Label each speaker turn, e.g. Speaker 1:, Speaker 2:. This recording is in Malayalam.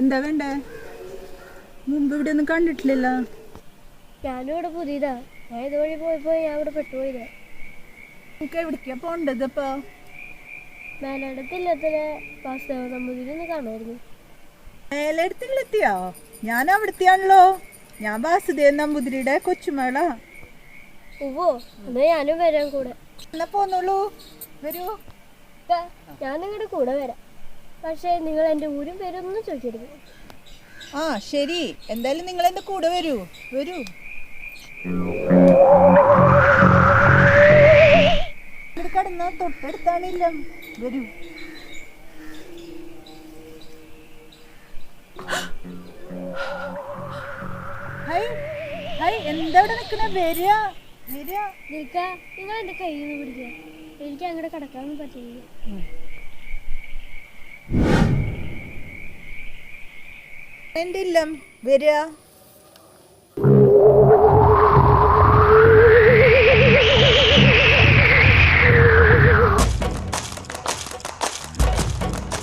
Speaker 1: എന്താ വേണ്ടേ? മുമ്പ് ഇവിടെ ഒന്നും കണ്ടിട്ടില്ലല്ലോ.
Speaker 2: ഞാനും ഇവിടെ പുതിയതാ. ഞാൻ ഇതുവഴി പോയപ്പോ ഞാൻ ഇവിടെ പെട്ടുപോയതാ.
Speaker 1: നമുക്ക് എവിടേക്കാ പോണ്ടത് ഇപ്പൊ?
Speaker 2: മേലടത്തില്ലത്തിലെ വാസുദേവ നമ്പൂതിരി ഒന്ന് കാണുമായിരുന്നു.
Speaker 1: മേലെടുത്തില്ലെത്തിയോ? ഞാൻ അവിടുത്തെയാണല്ലോ. ഞാൻ വാസുദേവൻ നമ്പൂതിരിയുടെ കൊച്ചുമകളാ.
Speaker 2: ഓ, എന്നാ ഞാനും വരാം കൂടെ.
Speaker 1: എന്നാ പോന്നോളൂ, വരൂ.
Speaker 2: ഞാൻ നിങ്ങളുടെ കൂടെ വരാം. പക്ഷേ നിങ്ങൾ എൻ്റെ ഊരും പേരൊന്നും ചോദിക്കരുത്.
Speaker 1: ആ ശരി, എന്തായാലും നിങ്ങൾ എൻ്റെ കൂടെ വരൂ. വരൂ. ഇവിടെ കടന്ന തൊട്ടടുത്താണില്ല. വരൂ. ഹൈ ഹൈ, എന്താ ഇവിടെ നിൽക്കണ? വരിക വരിക.
Speaker 2: നിങ്ങൾ എൻ്റെ കയ്യിൽ നിന്ന് പിടിക്കുക. എനിക്ക് അങ്ങോട്ട് കടക്കാനൊന്നും പറ്റില്ല.
Speaker 1: എൻ്റെ ഇല്ലം വരിക.